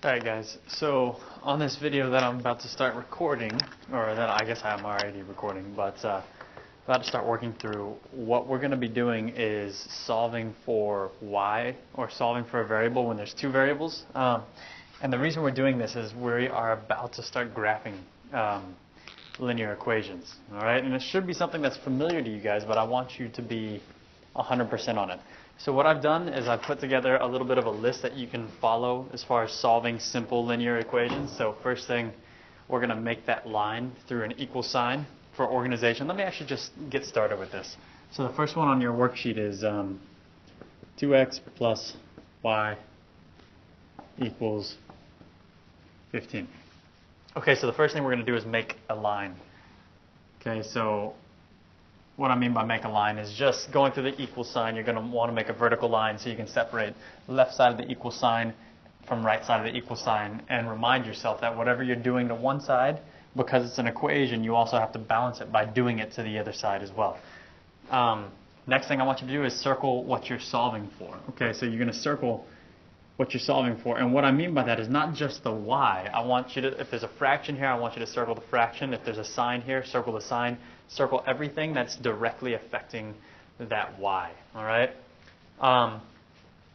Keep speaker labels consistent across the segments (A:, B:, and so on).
A: Alright guys, so on this video that I'm about to start recording, or that I guess I'm already recording, but about to start working through, what we're going to be doing is solving for y, or solving for a variable when there's two variables. And the reason we're doing this is we are about to start graphing linear equations. Alright, and it should be something that's familiar to you guys, but I want you to be 100% on it. So what I've done is I've put together a little bit of a list that you can follow as far as solving simple linear equations. So first thing, we're going to make that line through an equal sign for organization. Let me actually just get started with this. So the first one on your worksheet is 2x plus y equals 15. Okay, so the first thing we're going to do is make a line. Okay, so what I mean by make a line is just going through the equal sign. You're going to want to make a vertical line so you can separate left side of the equal sign from right side of the equal sign, and remind yourself that whatever you're doing to one side, because it's an equation, you also have to balance it by doing it to the other side as well. Next thing I want you to do is circle what you're solving for. Okay, so you're going to circle what you're solving for, and what I mean by that is not just the y. I want you to, if there's a fraction here, I want you to circle the fraction. If there's a sign here, circle the sign. Circle everything that's directly affecting that y. All right.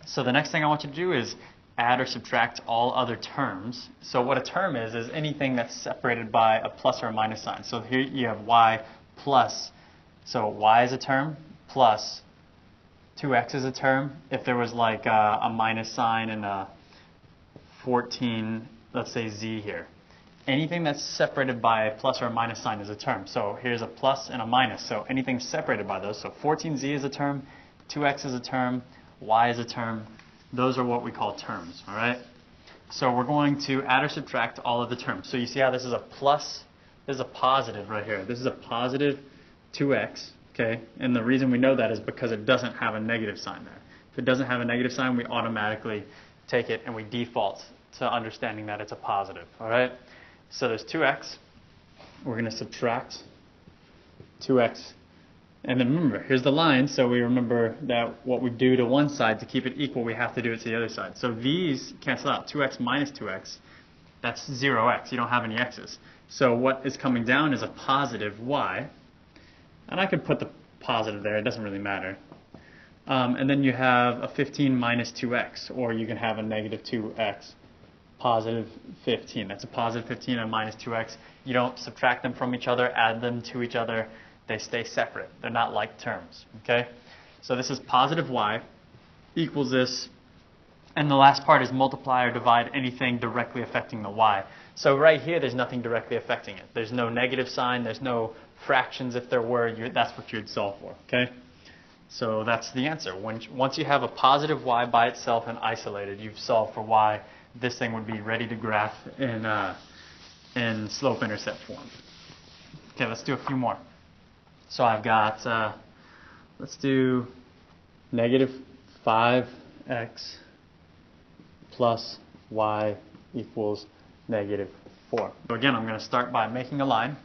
A: So the next thing I want you to do is add or subtract all other terms. So what a term is anything that's separated by a plus or a minus sign. So here you have y plus, so y is a term, plus 2x is a term. If there was like a minus sign and a 14, let's say z here. Anything that's separated by a plus or a minus sign is a term. So here's a plus and a minus. So anything separated by those. So 14z is a term, 2x is a term, y is a term. Those are what we call terms. All right. So we're going to add or subtract all of the terms. So you see how this is a plus, this is a positive right here. This is a positive 2x. Okay. And the reason we know that is because it doesn't have a negative sign there. If it doesn't have a negative sign, we automatically take it and we default to understanding that it's a positive. All right. So there's 2x. We're going to subtract 2x. And then remember, here's the line. So we remember that what we do to one side to keep it equal, we have to do it to the other side. So these cancel out. 2x minus 2x, that's 0x. You don't have any x's. So what is coming down is a positive y. And I could put the positive there. It doesn't really matter. And then you have a 15 minus 2x. Or you can have a negative 2x. Positive 15. That's a positive 15 and minus 2x. You don't subtract them from each other, add them to each other. They stay separate. They're not like terms. Okay? So this is positive y equals this. And the last part is multiply or divide anything directly affecting the y. So right here, there's nothing directly affecting it. There's no negative sign. There's no fractions. If there were, that's what you'd solve for. Okay? So that's the answer. Once you have a positive y by itself and isolated, you've solved for y. This thing would be ready to graph in slope-intercept form. Okay, let's do a few more. So I've got, let's do negative 5x plus y equals negative 4. So again, I'm going to start by making a line.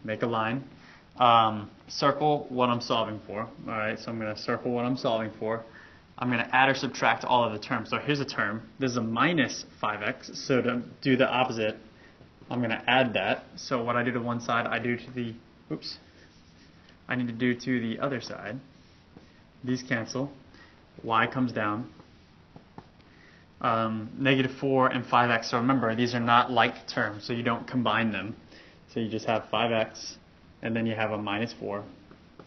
A: Make a line. Circle what I'm solving for. All right, so I'm going to circle what I'm solving for. I'm going to add or subtract all of the terms. So here's a term. This is a minus 5x. So to do the opposite, I'm going to add that. So what I do to one side, I do to the, I need to do to the other side. These cancel. Y comes down. Negative 4 and 5x. So remember, these are not like terms, so you don't combine them. So you just have 5x, and then you have a minus 4.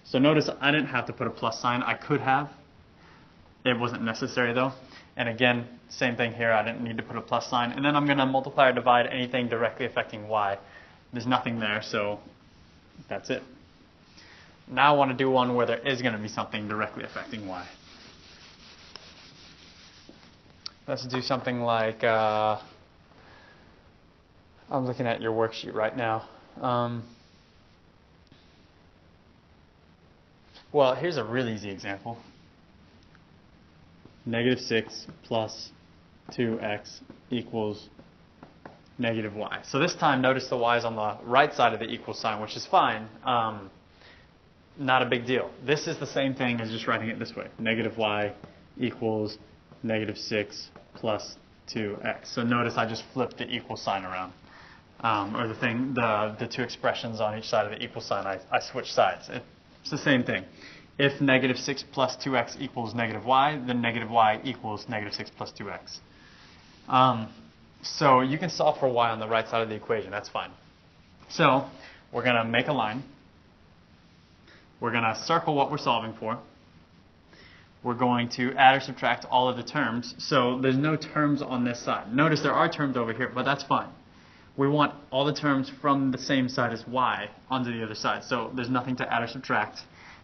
A: So notice I didn't have to put a plus sign. I could have. It wasn't necessary though. And again, same thing here. I didn't need to put a plus sign. And then I'm going to multiply or divide anything directly affecting y. There's nothing there, so that's it. Now I want to do one where there is going to be something directly affecting y. Let's do something like, I'm looking at your worksheet right now. Well, here's a really easy example. Negative 6 plus 2x equals negative y. So this time, notice the y is on the right side of the equal sign, which is fine. Not a big deal. This is the same thing as just writing it this way. Negative y equals negative 6 plus 2x. So notice I just flipped the equal sign around. Or the two expressions on each side of the equal sign, I switched sides. It's the same thing. If negative 6 plus 2x equals negative y, then negative y equals negative 6 plus 2x. So you can solve for y on the right side of the equation. That's fine. So we're going to make a line. We're going to circle what we're solving for. We're going to add or subtract all of the terms. So there's no terms on this side. Notice there are terms over here, but that's fine. We want all the terms from the same side as y onto the other side. So there's nothing to add or subtract.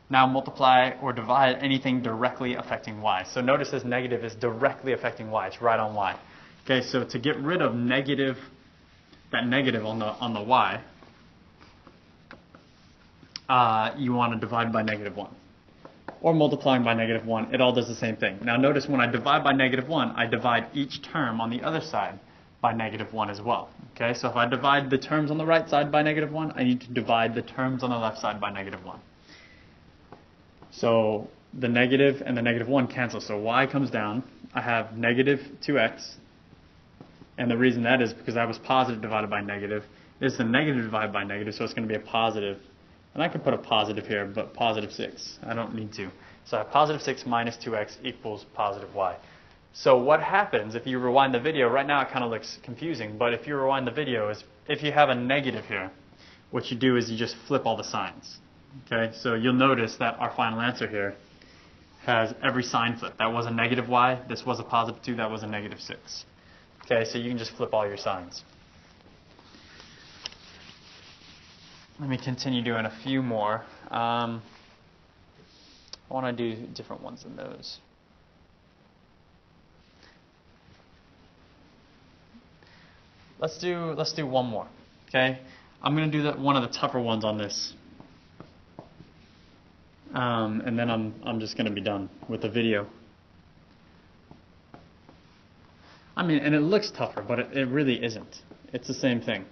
A: Now multiply or divide anything directly affecting y. So notice this negative is directly affecting y. It's right on y. Okay, so to get rid of that negative on the y, you want to divide by negative 1. Or multiplying by negative 1, it all does the same thing. Now notice when I divide by negative 1, I divide each term on the other side by negative 1 as well. Okay, so if I divide the terms on the right side by negative 1, I need to divide the terms on the left side by negative 1. So the negative and the negative 1 cancel. So y comes down. I have negative 2x. And the reason that is because I was positive divided by negative. This is a negative divided by negative, so it's going to be a positive. And I could put a positive here, but positive 6. I don't need to. So I have positive 6 minus 2x equals positive y. So what happens if you rewind the video, right now it kind of looks confusing, but if you rewind the video, is if you have a negative here, what you do is you just flip all the signs. Okay, so you'll notice that our final answer here has every sign flip. That was a negative y, this was a positive 2, that was a negative 6. Okay, so you can just flip all your signs. Let me continue doing a few more. I want to do different ones than those. Let's do one more. Okay, I'm going to do one of the tougher ones on this, and then I'm just going to be done with the video. I mean, and it looks tougher, but it really isn't. It's the same thing.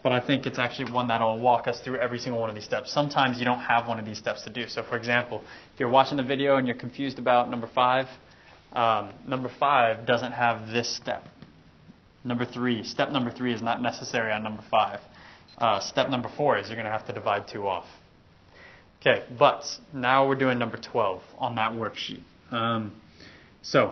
A: But I think it's actually one that will walk us through every single one of these steps. Sometimes you don't have one of these steps to do. So for example, if you're watching the video and you're confused about number 5 doesn't have this step. Step number 3 is not necessary on number 5. Step number 4 is you're going to have to divide 2 off. Okay, but now we're doing number 12 on that worksheet. So